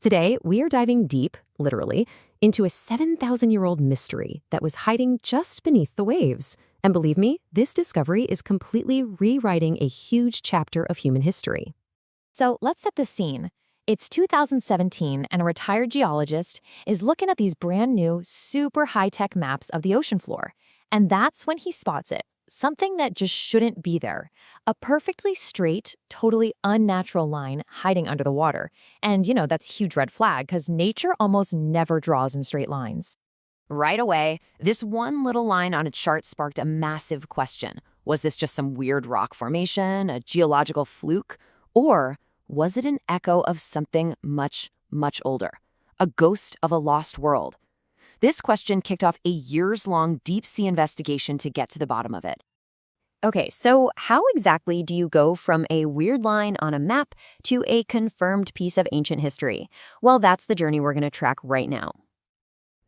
Today, we are diving deep, literally, into a 7,000-year-old mystery that was hiding just beneath the waves. And believe me, this discovery is completely rewriting a huge chapter of human history. So let's set the scene. It's 2017, and a retired geologist is looking at these brand new, super high-tech maps of the ocean floor. And that's when he spots it. Something that just shouldn't be there. A perfectly straight, totally unnatural line hiding under the water. And, that's a huge red flag because nature almost never draws in straight lines. Right away, this one little line on a chart sparked a massive question. Was this just some weird rock formation, a geological fluke? Or was it an echo of something much, much older? A ghost of a lost world? This question kicked off a years-long deep-sea investigation to get to the bottom of it. Okay, so how exactly do you go from a weird line on a map to a confirmed piece of ancient history? Well, that's the journey we're going to track right now.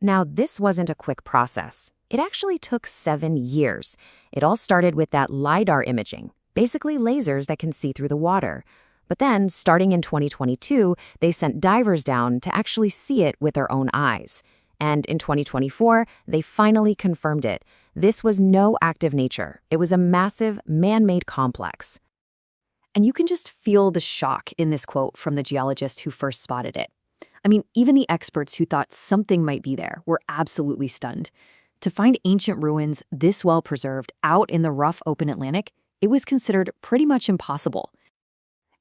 Now, this wasn't a quick process. It actually took 7 years. It all started with that LiDAR imaging, basically lasers that can see through the water. But then, starting in 2022, they sent divers down to actually see it with their own eyes. And in 2024, they finally confirmed it. This was no act of nature. It was a massive, man-made complex. And you can just feel the shock in this quote from the geologist who first spotted it. I mean, even the experts who thought something might be there were absolutely stunned. To find ancient ruins this well preserved out in the rough open Atlantic, it was considered pretty much impossible.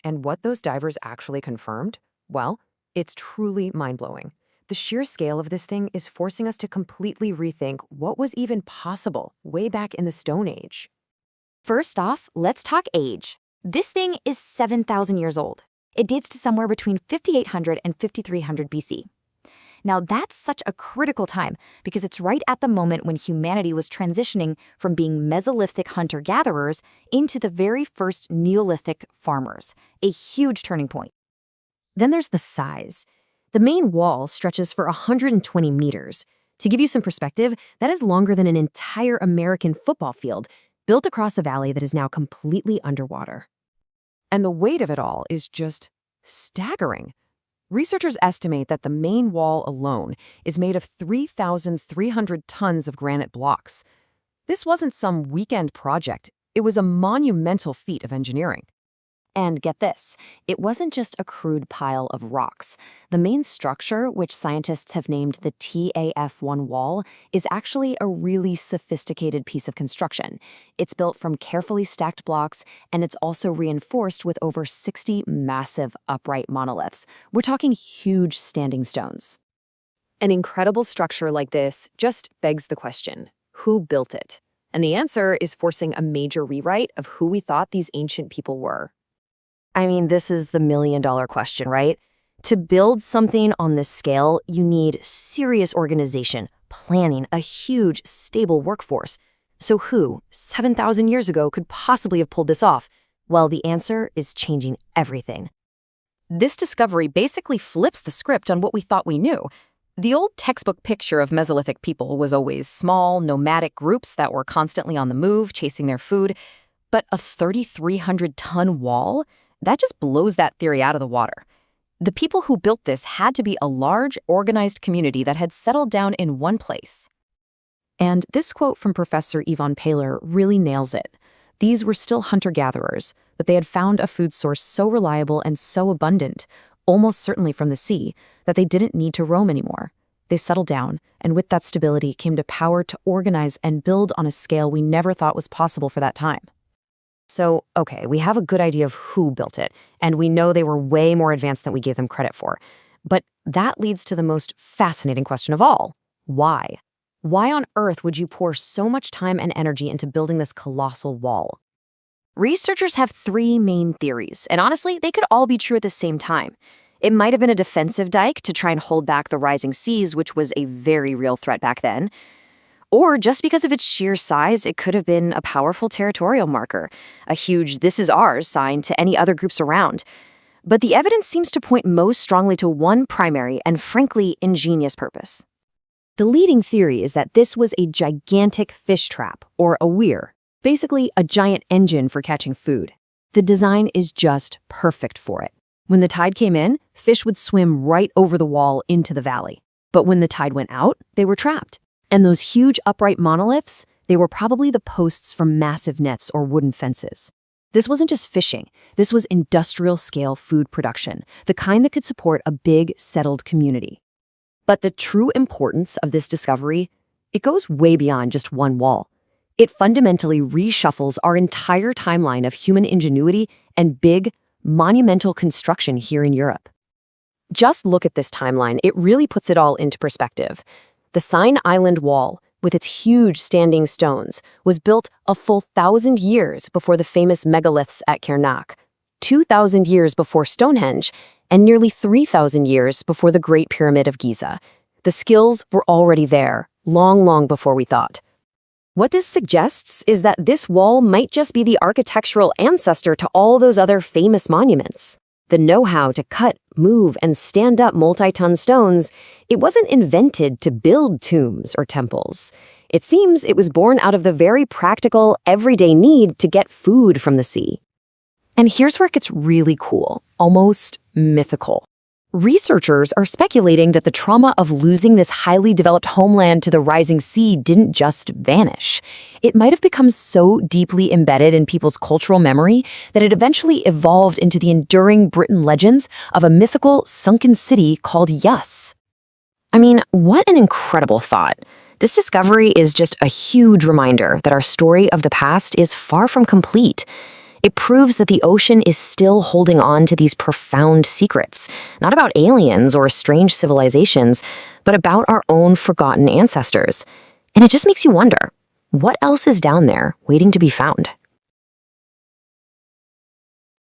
And what those divers actually confirmed? Well, it's truly mind-blowing. The sheer scale of this thing is forcing us to completely rethink what was even possible way back in the Stone Age. First off, let's talk age. This thing is 7,000 years old. It dates to somewhere between 5,800 and 5,300 BC. Now, that's such a critical time because it's right at the moment when humanity was transitioning from being Mesolithic hunter-gatherers into the very first Neolithic farmers, a huge turning point. Then there's the size. The main wall stretches for 120 meters. To give you some perspective, that is longer than an entire American football field, built across a valley that is now completely underwater. And the weight of it all is just staggering. Researchers estimate that the main wall alone is made of 3,300 tons of granite blocks. This wasn't some weekend project. It was a monumental feat of engineering. And get this, it wasn't just a crude pile of rocks. The main structure, which scientists have named the TAF1 wall, is actually a really sophisticated piece of construction. It's built from carefully stacked blocks, and it's also reinforced with over 60 massive upright monoliths. We're talking huge standing stones. An incredible structure like this just begs the question, who built it? And the answer is forcing a major rewrite of who we thought these ancient people were. I mean, this is the million-dollar question, right? To build something on this scale, you need serious organization, planning, a huge, stable workforce. So who, 7,000 years ago, could possibly have pulled this off? Well, the answer is changing everything. This discovery basically flips the script on what we thought we knew. The old textbook picture of Mesolithic people was always small, nomadic groups that were constantly on the move, chasing their food. But a 3,300-ton wall? That just blows that theory out of the water. The people who built this had to be a large, organized community that had settled down in one place. And this quote from Professor Yvonne Paler really nails it. These were still hunter-gatherers, but they had found a food source so reliable and so abundant, almost certainly from the sea, that they didn't need to roam anymore. They settled down, and with that stability came the power to organize and build on a scale we never thought was possible for that time. So, okay, we have a good idea of who built it, and we know they were way more advanced than we gave them credit for. But that leads to the most fascinating question of all. Why? Why on earth would you pour so much time and energy into building this colossal wall? Researchers have 3 main theories, and honestly, they could all be true at the same time. It might have been a defensive dike to try and hold back the rising seas, which was a very real threat back then. Or just because of its sheer size, it could have been a powerful territorial marker, a huge "this is ours" sign to any other groups around. But the evidence seems to point most strongly to one primary and frankly ingenious purpose. The leading theory is that this was a gigantic fish trap, or a weir, basically a giant engine for catching food. The design is just perfect for it. When the tide came in, fish would swim right over the wall into the valley. But when the tide went out, they were trapped. And those huge upright monoliths, they were probably the posts from massive nets or wooden fences. This wasn't just fishing. This was industrial-scale food production, the kind that could support a big, settled community. But the true importance of this discovery, it goes way beyond just one wall. It fundamentally reshuffles our entire timeline of human ingenuity and big, monumental construction here in Europe. Just look at this timeline. It really puts it all into perspective. The Sein Island Wall, with its huge standing stones, was built a full 1,000 years before the famous megaliths at Karnak, 2,000 years before Stonehenge, and nearly 3,000 years before the Great Pyramid of Giza. The skills were already there, long before we thought. What this suggests is that this wall might just be the architectural ancestor to all those other famous monuments. The know-how to cut, move, and stand up multi-ton stones, it wasn't invented to build tombs or temples. It seems it was born out of the very practical, everyday need to get food from the sea. And here's where it gets really cool, almost mythical. Researchers are speculating that the trauma of losing this highly developed homeland to the rising sea didn't just vanish. It might have become so deeply embedded in people's cultural memory that it eventually evolved into the enduring Britain legends of a mythical sunken city called Yus. I mean, what an incredible thought. This discovery is just a huge reminder that our story of the past is far from complete. It proves that the ocean is still holding on to these profound secrets, not about aliens or strange civilizations, but about our own forgotten ancestors. And it just makes you wonder, what else is down there waiting to be found?